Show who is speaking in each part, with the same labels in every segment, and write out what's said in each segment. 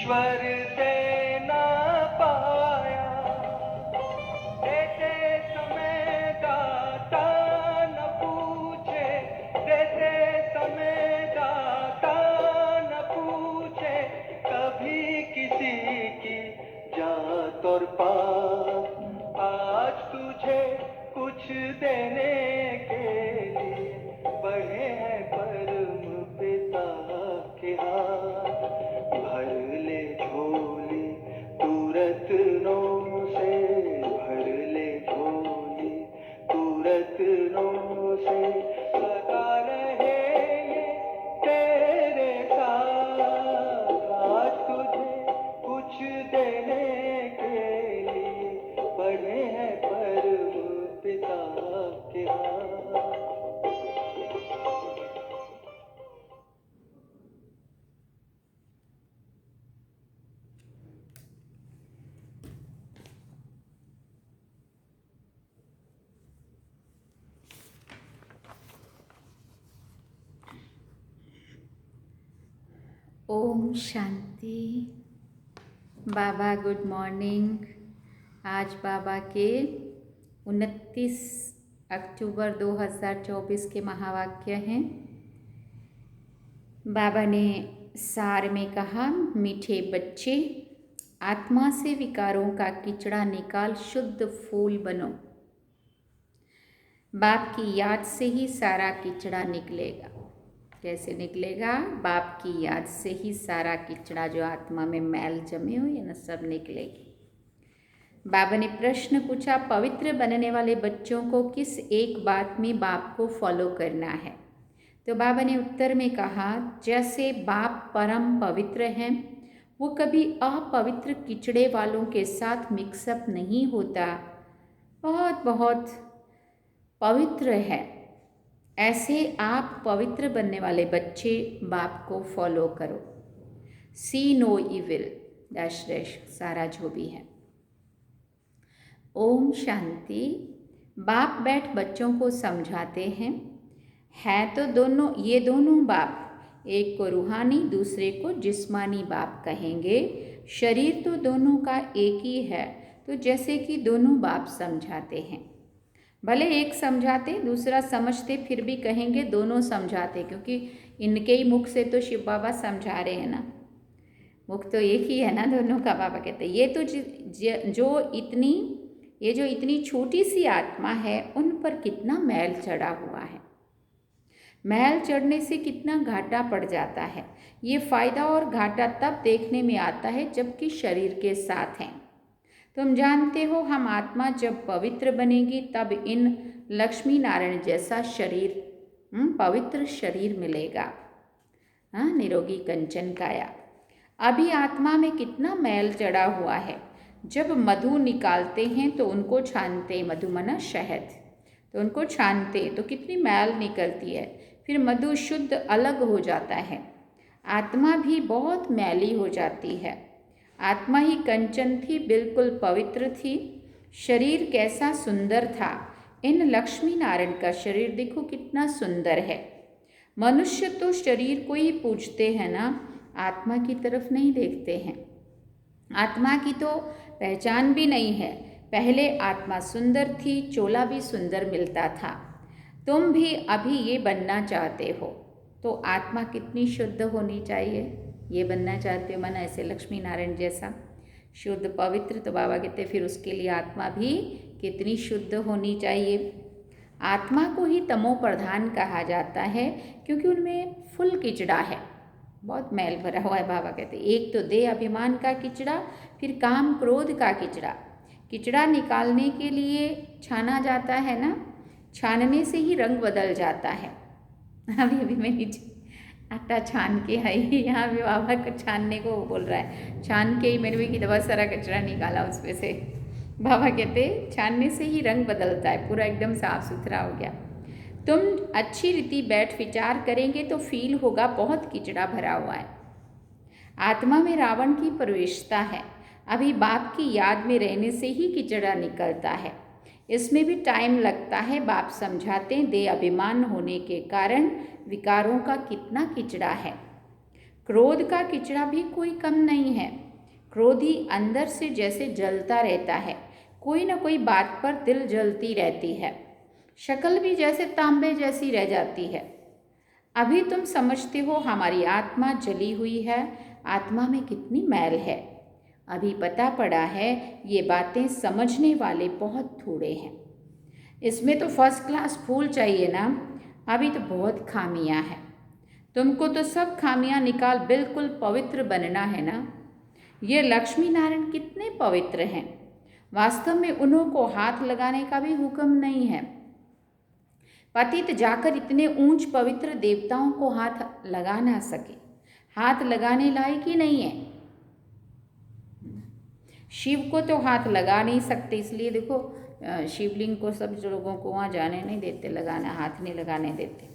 Speaker 1: ईश्वर दे ना पाया, देते समय दाता न पूछे, देते समय दाता न पूछे, कभी किसी की जात और पात। आज तुझे कुछ देने के लिए बढ़े हैं परम पिता के हाथ। भर ले झोली तू रत्नों से, भर ले झोली तू रत्नों से, सदा रहे ये तेरे साथ। आज तुझे कुछ देने के लिए बढ़े हैं परम पिता के हाथ।
Speaker 2: ओम शांति। बाबा गुड मॉर्निंग। आज बाबा के 29 अक्टूबर 2024 के महावाक्य हैं। बाबा ने सार में कहा, मीठे बच्चे, आत्मा से विकारों का किचड़ा निकाल शुद्ध फूल बनो। बाप की याद से ही सारा किचड़ा निकलेगा। कैसे निकलेगा? बाप की याद से ही सारा किचड़ा जो आत्मा में मैल जमे हुए है ना, सब निकलेगी। बाबा ने प्रश्न पूछा, पवित्र बनने वाले बच्चों को किस एक बात में बाप को फॉलो करना है? तो बाबा ने उत्तर में कहा, जैसे बाप परम पवित्र हैं, वो कभी अपवित्र किचड़े वालों के साथ मिक्सअप नहीं होता, बहुत बहुत पवित्र है। ऐसे आप पवित्र बनने वाले बच्चे बाप को फॉलो करो। सी नो इविल डैश डैश सारा जो भी है। ओम शांति। बाप बैठ बच्चों को समझाते हैं, है तो ये दोनों बाप, एक को रूहानी दूसरे को जिस्मानी बाप कहेंगे। शरीर तो दोनों का एक ही है, तो जैसे कि दोनों बाप समझाते हैं। भले एक समझाते दूसरा समझते, फिर भी कहेंगे दोनों समझाते, क्योंकि इनके ही मुख से तो शिव बाबा समझा रहे हैं ना। मुख तो एक ही है ना दोनों का। बाबा कहते हैं ये जो इतनी छोटी सी आत्मा है, उन पर कितना मैल चढ़ा हुआ है। मैल चढ़ने से कितना घाटा पड़ जाता है। ये फायदा और घाटा तब देखने में आता है जबकि शरीर के साथ हैं। तुम जानते हो, हम आत्मा जब पवित्र बनेगी तब इन लक्ष्मी नारायण जैसा शरीर, पवित्र शरीर मिलेगा। हाँ, निरोगी कंचन काया। अभी आत्मा में कितना मैल चढ़ा हुआ है। जब मधु निकालते हैं तो उनको छानते, मधु मना शहद, तो उनको छानते तो कितनी मैल निकलती है। फिर मधु शुद्ध अलग हो जाता है। आत्मा भी बहुत मैली हो जाती है। आत्मा ही कंचन थी, बिल्कुल पवित्र थी। शरीर कैसा सुंदर था। इन लक्ष्मी नारायण का शरीर देखो कितना सुंदर है। मनुष्य तो शरीर को ही पूजते हैं ना, आत्मा की तरफ नहीं देखते हैं। आत्मा की तो पहचान भी नहीं है। पहले आत्मा सुंदर थी, चोला भी सुंदर मिलता था। तुम भी अभी ये बनना चाहते हो, तो आत्मा कितनी शुद्ध होनी चाहिए। ये बनना चाहते हो मन ऐसे लक्ष्मी नारायण जैसा शुद्ध पवित्र, तो बाबा कहते फिर उसके लिए आत्मा भी कितनी शुद्ध होनी चाहिए। आत्मा को ही तमो प्रधान कहा जाता है, क्योंकि उनमें फुल किचड़ा है, बहुत मैल भरा हुआ है। बाबा कहते एक तो देह अभिमान का किचड़ा, फिर काम क्रोध का किचड़ा। किचड़ा निकालने के लिए छाना जाता है ना, छानने से ही रंग बदल जाता है। अभी मैं नीचे आटा छान के आई, यहाँ भी बाबा को छानने को बोल रहा है। छान के ही मैंने भी बहुत सारा कचरा निकाला उसमें से। बाबा कहते छानने से ही रंग बदलता है, पूरा एकदम साफ सुथरा हो गया। तुम अच्छी रीति बैठ विचार करेंगे तो फील होगा बहुत किचड़ा भरा हुआ है। आत्मा में रावण की प्रवेशता है। अभी बाप की याद में रहने से ही किचड़ा निकलता है। इसमें भी टाइम लगता है। बाप समझाते हैं देह अभिमान होने के कारण विकारों का कितना किचड़ा है। क्रोध का किचड़ा भी कोई कम नहीं है। क्रोधी अंदर से जैसे जलता रहता है, कोई ना कोई बात पर दिल जलती रहती है, शक्ल भी जैसे तांबे जैसी रह जाती है। अभी तुम समझते हो हमारी आत्मा जली हुई है, आत्मा में कितनी मैल है। अभी पता पड़ा है ये बातें समझने वाले बहुत थोड़े हैं। इसमें तो फर्स्ट क्लास फूल चाहिए ना, अभी तो बहुत खामियां हैं। तुमको तो सब खामियां निकाल बिल्कुल पवित्र बनना है ना। ये लक्ष्मी नारायण कितने पवित्र हैं, वास्तव में उन्हों को हाथ लगाने का भी हुक्म नहीं है। पतित जाकर इतने ऊंच पवित्र देवताओं को हाथ लगा ना सके, हाथ लगाने लायक ही नहीं है। शिव को तो हाथ लगा नहीं सकते, इसलिए देखो शिवलिंग को सब लोगों को वहाँ जाने नहीं देते, लगाना हाथ नहीं लगाने देते।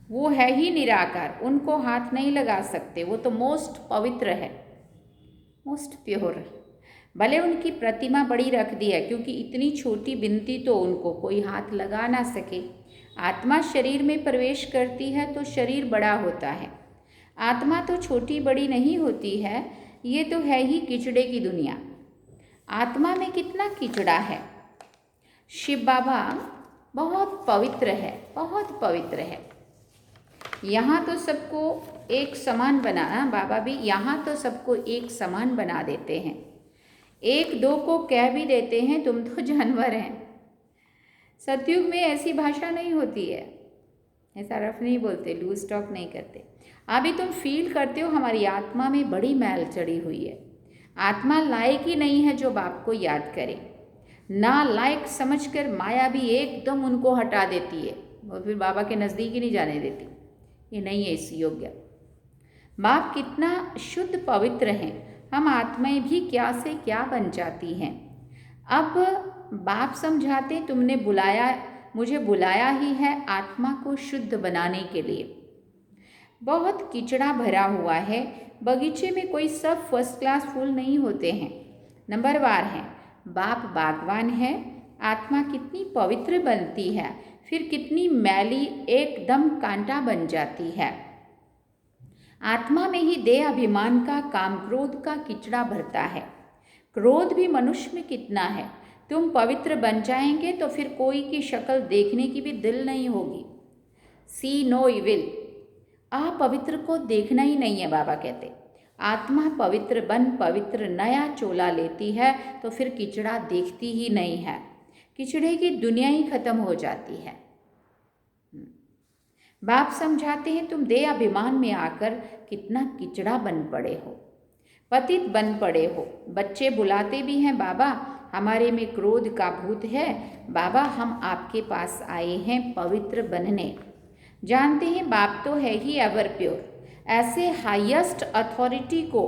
Speaker 2: वो है ही निराकार, उनको हाथ नहीं लगा सकते, वो तो मोस्ट पवित्र है, मोस्ट प्योर। भले उनकी प्रतिमा बड़ी रख दी है, क्योंकि इतनी छोटी बिनती तो उनको कोई हाथ लगा ना सके। आत्मा शरीर में प्रवेश करती है तो शरीर बड़ा होता है, आत्मा तो छोटी बड़ी नहीं होती है। ये तो है ही किचड़े की दुनिया। आत्मा में कितना किचड़ा है। शिव बाबा बहुत पवित्र है, बहुत पवित्र है। यहाँ तो सबको एक समान बनाना, बाबा भी यहाँ तो सबको एक समान बना देते हैं। एक दो को कह भी देते हैं तुम तो जानवर हैं। सतयुग में ऐसी भाषा नहीं होती है, ऐसा रफ नहीं बोलते, लूज टॉक नहीं करते। अभी तुम फील करते हो हमारी आत्मा में बड़ी मैल चढ़ी हुई है। आत्मा लायक ही नहीं है जो बाप को याद करे। ना लायक समझकर माया भी एकदम उनको हटा देती है, और फिर बाबा के नज़दीक ही नहीं जाने देती। ये नहीं है इस योग्य। बाप कितना शुद्ध पवित्र हैं, हम आत्माएं भी क्या से क्या बन जाती हैं। अब बाप समझाते तुमने बुलाया, मुझे बुलाया ही है आत्मा को शुद्ध बनाने के लिए। बहुत किचड़ा भरा हुआ है, बगीचे में कोई सब फर्स्ट क्लास फूल नहीं होते हैं, नंबरवार हैं। बाप बागवान है, आत्मा कितनी पवित्र बनती है, फिर कितनी मैली एकदम कांटा बन जाती है। आत्मा में ही देह अभिमान का, काम क्रोध का किचड़ा भरता है। क्रोध भी मनुष्य में कितना है। तुम पवित्र बन जाएंगे तो फिर कोई की शक्ल देखने की भी दिल नहीं होगी। सी नो इविल, अपवित्र को देखना ही नहीं है, बाबा कहते। आत्मा पवित्र बन पवित्र नया चोला लेती है तो फिर किचड़ा देखती ही नहीं है, किचड़े की दुनिया ही खत्म हो जाती है। बाप समझाते हैं तुम देह अभिमान में आकर कितना किचड़ा बन पड़े हो, पतित बन पड़े हो। बच्चे बुलाते भी हैं, बाबा हमारे में क्रोध का भूत है, बाबा हम आपके पास आए हैं पवित्र बनने। जानते हैं बाप तो है ही एवर प्योर। ऐसे हाईएस्ट अथॉरिटी को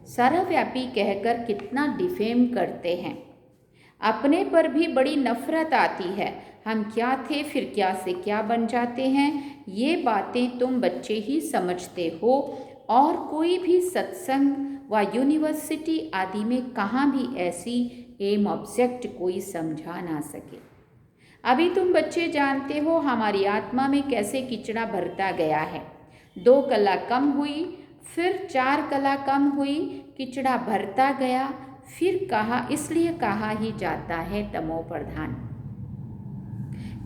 Speaker 2: सर्वव्यापी कहकर कितना डिफेम करते हैं। अपने पर भी बड़ी नफरत आती है। हम क्या थे फिर क्या से क्या बन जाते हैं। ये बातें तुम बच्चे ही समझते हो, और कोई भी सत्संग व यूनिवर्सिटी आदि में कहाँ भी ऐसी एम ऑब्जेक्ट कोई समझा ना सके। अभी तुम बच्चे जानते हो हमारी आत्मा में कैसे किचड़ा भरता गया है। 2 कला कम हुई, फिर 4 कला कम हुई, किचड़ा भरता गया, फिर कहा, इसलिए कहा ही जाता है तमो प्रधान।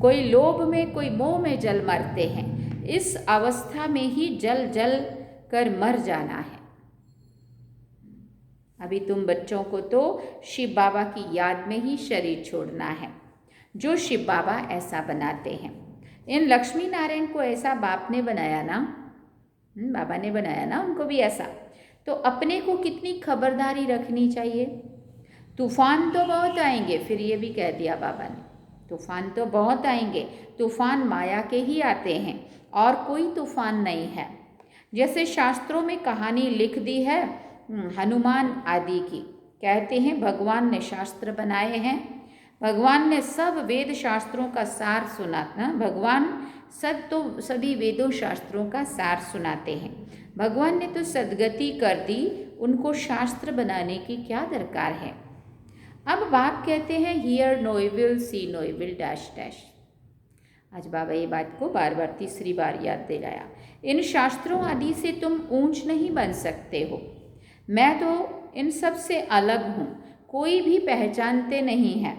Speaker 2: कोई लोभ में कोई मोह में जल मरते हैं, इस अवस्था में ही जल जल कर मर जाना है। अभी तुम बच्चों को तो शिव बाबा की याद में ही शरीर छोड़ना है, जो शिव बाबा ऐसा बनाते हैं। इन लक्ष्मी नारायण को ऐसा बाप ने बनाया ना, बाबा ने बनाया ना उनको भी ऐसा, तो अपने को कितनी खबरदारी रखनी चाहिए। तूफान तो बहुत आएंगे, फिर ये भी कह दिया बाबा ने, तूफान तो बहुत आएंगे, तूफान माया के ही आते हैं और कोई तूफान नहीं है। जैसे शास्त्रों में कहानी लिख दी है हनुमान आदि की, कहते हैं भगवान ने शास्त्र बनाए हैं, भगवान ने सब वेद शास्त्रों का सार सुना, भगवान सभी वेदों शास्त्रों का सार सुनाते हैं। भगवान ने तो सदगति कर दी, उनको शास्त्र बनाने की क्या दरकार है। अब बाप कहते हैं hear no evil, see no evil dash dash. आज बाबा ये बात को बार बार तीसरी बार याद दिलाया। इन शास्त्रों आदि से तुम ऊंच नहीं बन सकते हो। मैं तो इन सब से अलग हूँ, कोई भी पहचानते नहीं है।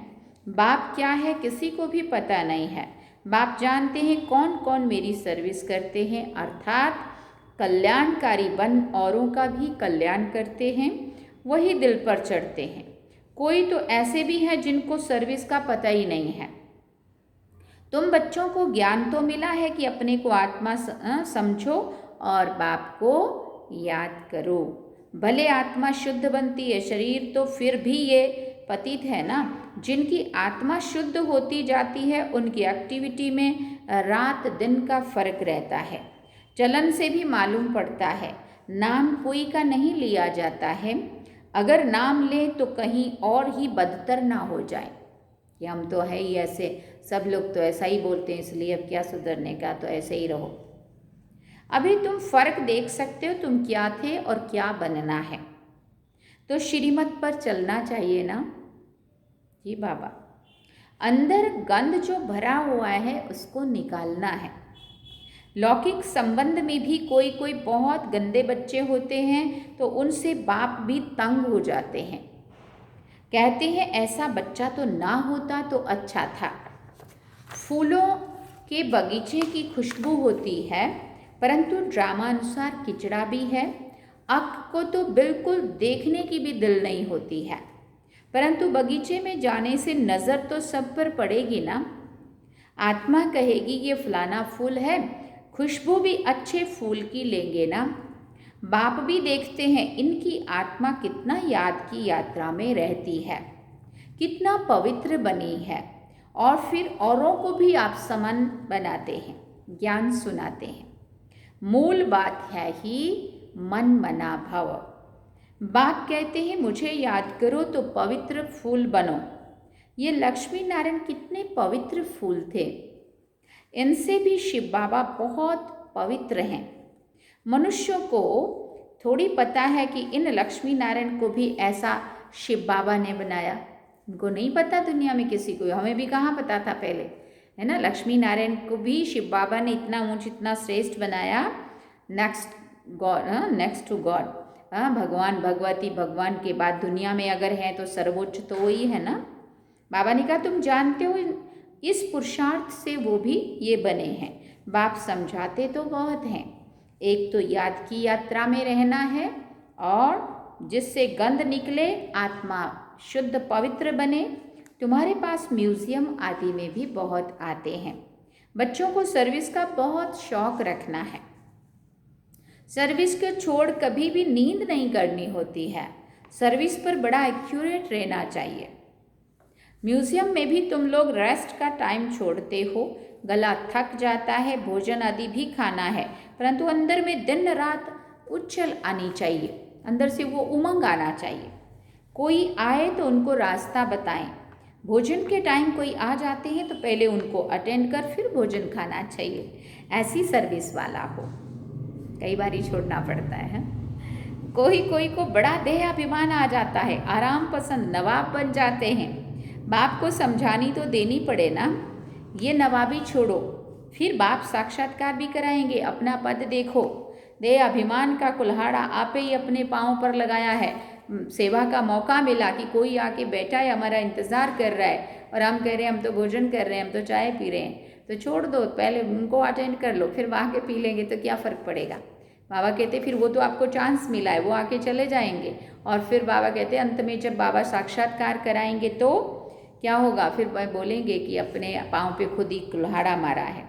Speaker 2: बाप क्या है किसी को भी पता नहीं है। बाप जानते हैं कौन कौन मेरी सर्विस करते हैं, अर्थात कल्याणकारी बन औरों का भी कल्याण करते हैं, वही दिल पर चढ़ते हैं। कोई तो ऐसे भी हैं जिनको सर्विस का पता ही नहीं है। तुम बच्चों को ज्ञान तो मिला है कि अपने को आत्मा समझो और बाप को याद करो। भले आत्मा शुद्ध बनती है, शरीर तो फिर भी ये पतित है ना। जिनकी आत्मा शुद्ध होती जाती है उनकी एक्टिविटी में रात दिन का फर्क रहता है। चलन से भी मालूम पड़ता है। नाम कोई का नहीं लिया जाता है। अगर नाम लें तो कहीं और ही बदतर ना हो जाए कि हम तो है ही ऐसे, सब लोग तो ऐसा ही बोलते हैं, इसलिए अब क्या सुधरने का, तो ऐसे ही रहो। अभी तुम फर्क देख सकते हो, तुम क्या थे और क्या बनना है। तो श्रीमत पर चलना चाहिए ना जी बाबा। अंदर गंद जो भरा हुआ है उसको निकालना है। लौकिक संबंध में भी कोई कोई बहुत गंदे बच्चे होते हैं तो उनसे बाप भी तंग हो जाते हैं। कहते हैं ऐसा बच्चा तो ना होता तो अच्छा था। फूलों के बगीचे की खुशबू होती है, परंतु ड्रामानुसार किचड़ा भी है। आँख को तो बिल्कुल देखने की भी दिल नहीं होती है, परंतु बगीचे में जाने से नज़र तो सब पर पड़ेगी ना। आत्मा कहेगी ये फलाना फूल है, खुशबू भी अच्छे फूल की लेंगे ना। बाप भी देखते हैं इनकी आत्मा कितना याद की यात्रा में रहती है, कितना पवित्र बनी है, और फिर औरों को भी आप समान बनाते हैं, ज्ञान सुनाते हैं। मूल बात है ही मन मना भव। बाप कहते हैं मुझे याद करो तो पवित्र फूल बनो। ये लक्ष्मी नारायण कितने पवित्र फूल थे। इनसे भी शिव बाबा बहुत पवित्र हैं। मनुष्यों को थोड़ी पता है कि इन लक्ष्मी नारायण को भी ऐसा शिव बाबा ने बनाया। उनको नहीं पता दुनिया में किसी को, हमें भी कहाँ पता था पहले, है ना। लक्ष्मी नारायण को भी शिव बाबा ने इतना ऊंच इतना श्रेष्ठ बनाया, नेक्स्ट टू गॉड। भगवान भगवती भगवान के बाद दुनिया में अगर है तो सर्वोच्च तो वही है ना। बाबा ने कहा तुम जानते हो इस पुरुषार्थ से वो भी ये बने हैं। बाप समझाते तो बहुत हैं। एक तो याद की यात्रा में रहना है, और जिससे गंध निकले, आत्मा शुद्ध पवित्र बने। तुम्हारे पास म्यूजियम आदि में भी बहुत आते हैं। बच्चों को सर्विस का बहुत शौक रखना है। सर्विस को छोड़ कभी भी नींद नहीं करनी होती है। सर्विस पर बड़ा एक्यूरेट रहना चाहिए। म्यूजियम में भी तुम लोग रेस्ट का टाइम छोड़ते हो, गला थक जाता है, भोजन आदि भी खाना है, परंतु अंदर में दिन रात उछल आनी चाहिए, अंदर से वो उमंग आना चाहिए। कोई आए तो उनको रास्ता बताएं। भोजन के टाइम कोई आ जाते हैं तो पहले उनको अटेंड कर फिर भोजन खाना चाहिए। ऐसी सर्विस वाला हो। कई बार ही छोड़ना पड़ता है। कोई कोई को बड़ा देह अभिमान आ जाता है, आराम पसंद नवाब बन जाते हैं। बाप को समझानी तो देनी पड़े ना, ये नवाबी छोड़ो, फिर बाप साक्षात्कार भी कराएंगे। अपना पद देखो, देह अभिमान का कुल्हाड़ा आप ही अपने पाँव पर लगाया है। सेवा का मौका मिला कि कोई आके बैठा है, हमारा इंतज़ार कर रहा है, और हम कह रहे हैं हम तो भोजन कर रहे हैं, हम तो चाय पी रहे हैं, तो छोड़ दो, पहले उनको अटेंड कर लो, फिर वहाँ के पी लेंगे तो क्या फ़र्क पड़ेगा। बाबा कहते फिर वो तो आपको चांस मिला है, वो आके चले जाएंगे। और फिर बाबा कहते अंत में जब बाबा साक्षात्कार कराएंगे तो क्या होगा, फिर वह बोलेंगे कि अपने पाँव पे खुद ही कुल्हाड़ा मारा है।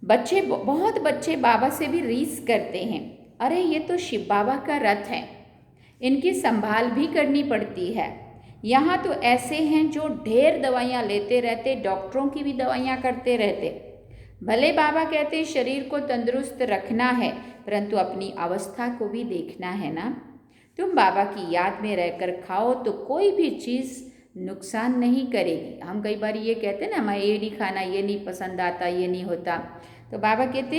Speaker 2: बहुत बच्चे बाबा से भी रीस करते हैं, अरे ये तो शिव बाबा का रथ है, इनकी संभाल भी करनी पड़ती है। यहाँ तो ऐसे हैं जो ढेर दवाइयाँ लेते रहते, डॉक्टरों की भी दवाइयाँ करते रहते। भले बाबा कहते शरीर को तंदुरुस्त रखना है, परंतु अपनी अवस्था को भी देखना है ना। तुम बाबा की याद में रहकर खाओ तो कोई भी चीज़ नुकसान नहीं करेगी। हम कई बार ये कहते हैं ना, हमें ये नहीं खाना, ये नहीं पसंद आता, ये नहीं होता, तो बाबा कहते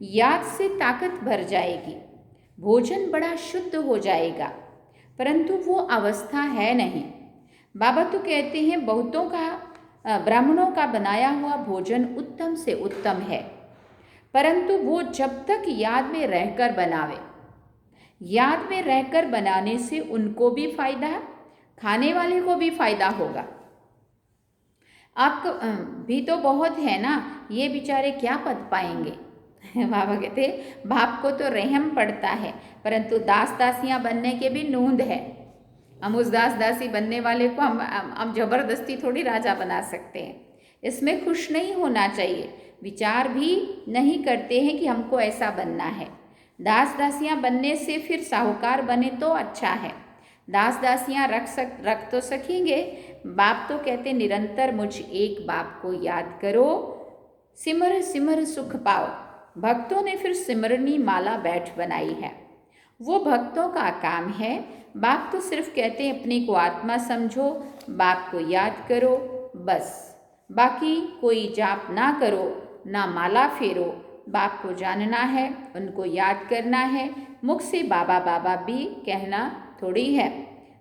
Speaker 2: याद से ताकत भर जाएगी, भोजन बड़ा शुद्ध हो जाएगा, परंतु वो अवस्था है नहीं। बाबा तो कहते हैं बहुतों का ब्राह्मणों का बनाया हुआ भोजन उत्तम से उत्तम है, परंतु वो जब तक याद में रहकर बनावे। याद में रहकर बनाने से उनको भी फायदा, खाने वाले को भी फायदा होगा। आपको भी तो बहुत है ना, ये बेचारे क्या पद पाएंगे। बाबा कहते बाप को तो रहम पड़ता है, परंतु दास दासियां बनने के भी नूंद है। हम उस दास दासी बनने वाले को हम जबरदस्ती थोड़ी राजा बना सकते हैं। इसमें खुश नहीं होना चाहिए, विचार भी नहीं करते हैं कि हमको ऐसा बनना है। दास दासियां बनने से फिर साहूकार बने तो अच्छा है। दास दासियां रख तो सकेंगे। बाप तो कहते निरंतर मुझ एक बाप को याद करो, सिमर सिमर सुख पाओ। भक्तों ने फिर सिमरनी माला बैठ बनाई है, वो भक्तों का काम है। बाप तो सिर्फ कहते हैं अपने को आत्मा समझो, बाप को याद करो, बस। बाकी कोई जाप ना करो, ना माला फेरो। बाप को जानना है, उनको याद करना है। मुख से बाबा बाबा भी कहना थोड़ी है।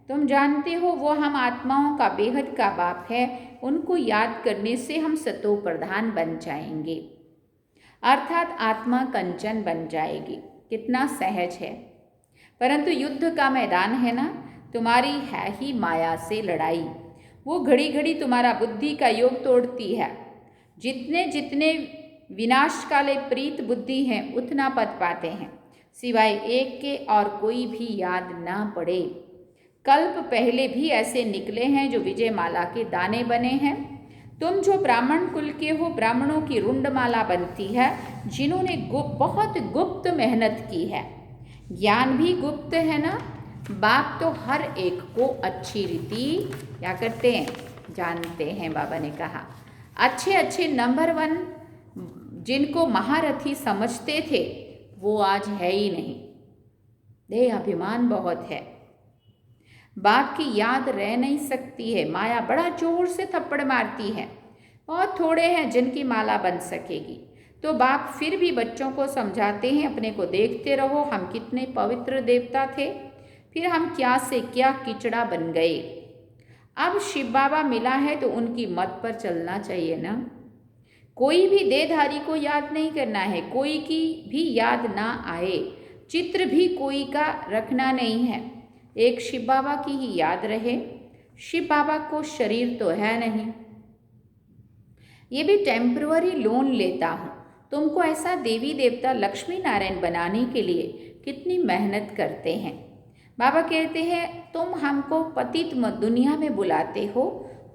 Speaker 2: तुम जानते हो वो हम आत्माओं का बेहद का बाप है। उनको याद करने से हम सतो प्रधान बन जाएंगे, अर्थात आत्मा कंचन बन जाएगी। कितना सहज है। परंतु युद्ध का मैदान है ना, तुम्हारी है ही माया से लड़ाई। वो घड़ी घड़ी तुम्हारा बुद्धि का योग तोड़ती है। जितने जितने विनाश काले प्रीत बुद्धि हैं उतना पद पाते हैं, सिवाय एक के और कोई भी याद ना पड़े। कल्प पहले भी ऐसे निकले हैं जो विजय माला के दाने बने हैं। तुम जो ब्राह्मण कुल के हो, ब्राह्मणों की रुंडमाला बनती है, जिन्होंने बहुत गुप्त मेहनत की है। ज्ञान भी गुप्त है ना। बाप तो हर एक को अच्छी रीति क्या करते हैं, जानते हैं। बाबा ने कहा अच्छे अच्छे नंबर 1 जिनको महारथी समझते थे वो आज है ही नहीं। देह अभिमान बहुत है। बाप की याद रह नहीं सकती है। माया बड़ा जोर से थप्पड़ मारती है। बहुत थोड़े हैं जिनकी माला बन सकेगी। तो बाप फिर भी बच्चों को समझाते हैं, अपने को देखते रहो, हम कितने पवित्र देवता थे, फिर हम क्या से क्या किचड़ा बन गए। अब शिव बाबा मिला है तो उनकी मत पर चलना चाहिए ना। कोई भी देहधारी को याद नहीं करना है, कोई की भी याद ना आए। चित्र भी कोई का रखना नहीं है, एक शिव बाबा की ही याद रहे। शिव बाबा को शरीर तो है नहीं। ये भी टेम्पररी लोन लेता हूँ। तुमको ऐसा देवी देवता लक्ष्मी नारायण बनाने के लिए कितनी मेहनत करते हैं। बाबा कहते हैं तुम हमको पतित दुनिया में बुलाते हो,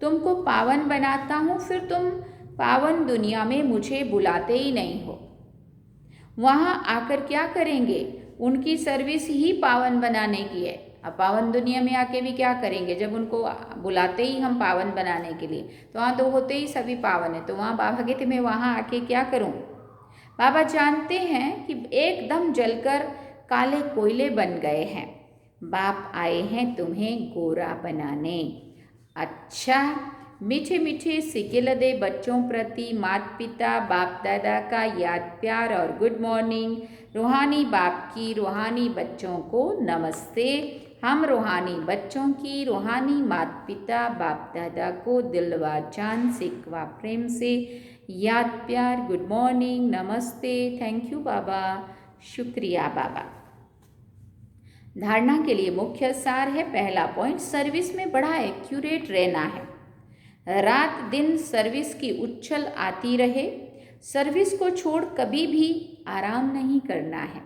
Speaker 2: तुमको पावन बनाता हूँ, फिर तुम पावन दुनिया में मुझे बुलाते ही नहीं हो। वहाँ आकर क्या करेंगे, उनकी सर्विस ही पावन बनाने की है। अब पावन दुनिया में आके भी क्या करेंगे, जब उनको बुलाते ही हम पावन बनाने के लिए, तो वहाँ तो होते ही सभी पावन है। तो वहाँ बाबा कहते मैं वहाँ आके क्या करूँ। बाबा जानते हैं कि एकदम जलकर काले कोयले बन गए हैं। बाप आए हैं तुम्हें गोरा बनाने। अच्छा, मीठे मीठे सिकिल दे बच्चों प्रति माता पिता बाप दादा का याद प्यार और गुड मॉर्निंग। रूहानी बाप की रूहानी बच्चों को नमस्ते। हम रूहानी बच्चों की रूहानी माता पिता बाप दादा को दिलवा जान सिकवा प्रेम से याद प्यार, गुड मॉर्निंग, नमस्ते, थैंक यू बाबा, शुक्रिया बाबा। धारणा के लिए मुख्य सार है, पहला पॉइंट, सर्विस में बड़ा एक्यूरेट रहना है। रात दिन सर्विस की उछल आती रहे। सर्विस को छोड़ कभी भी आराम नहीं करना है।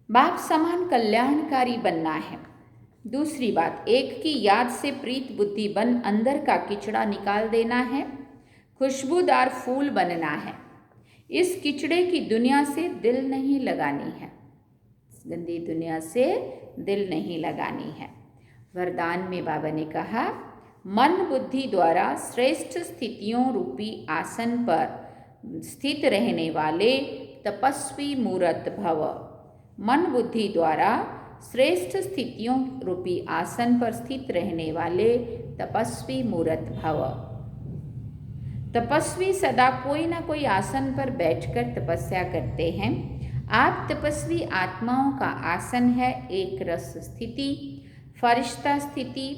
Speaker 2: बाप समान कल्याणकारी बनना है। दूसरी बात, एक की याद से प्रीत बुद्धि बन अंदर का किचड़ा निकाल देना है। खुशबूदार फूल बनना है। इस किचड़े की दुनिया से दिल नहीं लगानी है, गंदी दुनिया से दिल नहीं लगानी है। वरदान में बाबा ने कहा, मन बुद्धि द्वारा श्रेष्ठ स्थितियों रूपी आसन पर स्थित रहने वाले तपस्वी मूर्त भव। मन बुद्धि द्वारा श्रेष्ठ स्थितियों रूपी आसन पर स्थित रहने वाले तपस्वी मूर्त भव। तपस्वी सदा कोई ना कोई आसन पर बैठकर तपस्या करते हैं। आप तपस्वी आत्माओं का आसन है एक रस स्थिति, फरिश्ता स्थिति,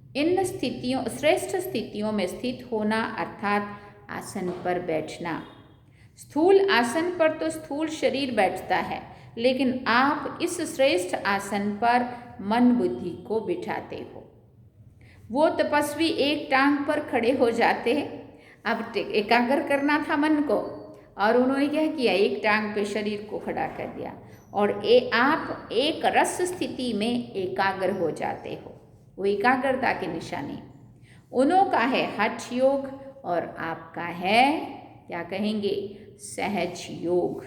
Speaker 2: इन स्थितियों श्रेष्ठ स्थितियों में स्थित होना अर्थात आसन पर बैठना। स्थूल आसन पर तो स्थूल शरीर बैठता है, लेकिन आप इस श्रेष्ठ आसन पर मन बुद्धि को बिठाते हो। वो तपस्वी एक टांग पर खड़े हो जाते हैं। अब एकाग्र करना था मन को, और उन्होंने क्या किया, एक टांग पे शरीर को खड़ा कर दिया, और आप एक रस स्थिति में एकाग्र हो जाते हो। वो एकाग्रता की निशानी। उन्हों का है हठ योग और आपका है क्या कहेंगे, सहज योग।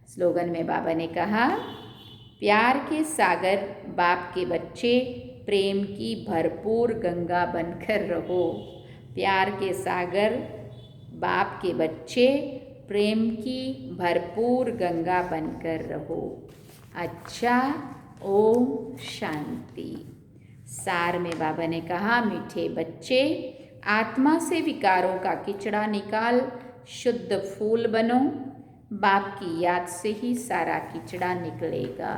Speaker 2: स्लोगन में बाबा ने कहा, प्यार के सागर बाप के बच्चे, प्रेम की भरपूर गंगा बनकर रहो। प्यार के सागर बाप के बच्चे, प्रेम की भरपूर गंगा बनकर रहो। अच्छा, ओम शांति। सार में बाबा ने कहा, मीठे बच्चे, आत्मा से विकारों का किचड़ा निकाल शुद्ध फूल बनो। बाप की याद से ही सारा किचड़ा निकलेगा।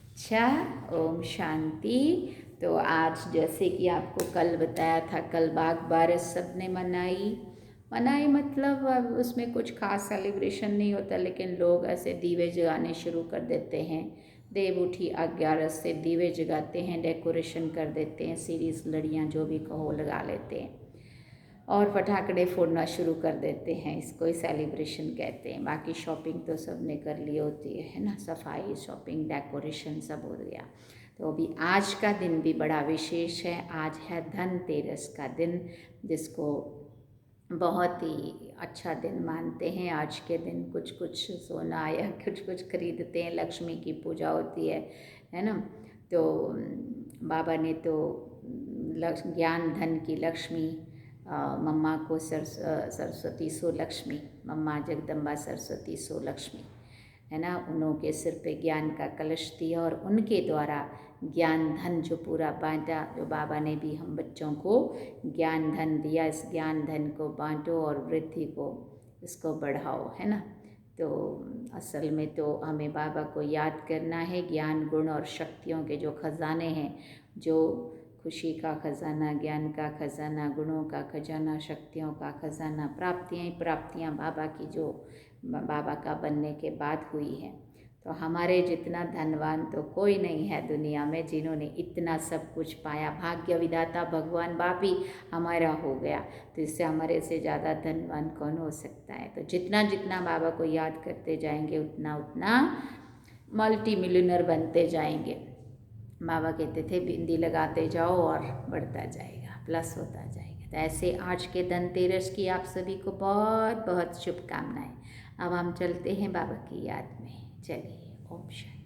Speaker 2: अच्छा, ओम शांति। तो आज जैसे कि आपको कल बताया था, कल बाग बारस सब ने मनाई मतलब अब उसमें कुछ खास सेलिब्रेशन नहीं होता, लेकिन लोग ऐसे दीवे जगाने शुरू कर देते हैं। देव उठी 11 से दीवे जगाते हैं, डेकोरेशन कर देते हैं, सीरीज लड़ियाँ जो भी कहो लगा लेते हैं, और पटाखे फोड़ना शुरू कर देते हैं। इसको ही सेलिब्रेशन कहते हैं। बाकी शॉपिंग तो सब ने कर ली होती है ना, सफाई, शॉपिंग, डेकोरेशन सब हो गया। तो अभी आज का दिन भी बड़ा विशेष है। आज है धनतेरस का दिन, जिसको बहुत ही अच्छा दिन मानते हैं। आज के दिन कुछ कुछ सोना या कुछ खरीदते हैं, लक्ष्मी की पूजा होती है ना। तो बाबा ने तो ज्ञान धन की लक्ष्मी, मम्मा को सरस्वती सो लक्ष्मी, मम्मा जगदम्बा सरस्वती सो लक्ष्मी, है ना। उन्हों के सिर पे ज्ञान का कलश दिया, और उनके द्वारा ज्ञान धन जो पूरा बांटा, जो बाबा ने भी हम बच्चों को ज्ञान धन दिया, इस ज्ञान धन को बांटो और वृद्धि को इसको बढ़ाओ, है ना। तो असल में तो हमें बाबा को याद करना है। ज्ञान, गुण और शक्तियों के जो खजाने हैं, जो खुशी का खजाना, ज्ञान का खजाना, गुणों का खजाना, शक्तियों का खजाना, प्राप्तियाँ ही प्राप्तियाँ बाबा की जो बाबा का बनने के बाद हुई है। तो हमारे जितना धनवान तो कोई नहीं है दुनिया में, जिन्होंने इतना सब कुछ पाया। भाग्य विधाता भगवान बाप ही हमारा हो गया, तो इससे हमारे से ज़्यादा धनवान कौन हो सकता है। तो जितना जितना बाबा को याद करते जाएंगे, उतना उतना मल्टी मिलियनर बनते जाएंगे। बाबा कहते थे, बिंदी लगाते जाओ और बढ़ता जाएगा, प्लस होता जाएगा। तो ऐसे आज के धनतेरस की आप सभी को बहुत बहुत शुभकामनाएं। अब हम चलते हैं बाबा की याद में। चलिए, ओम शांति।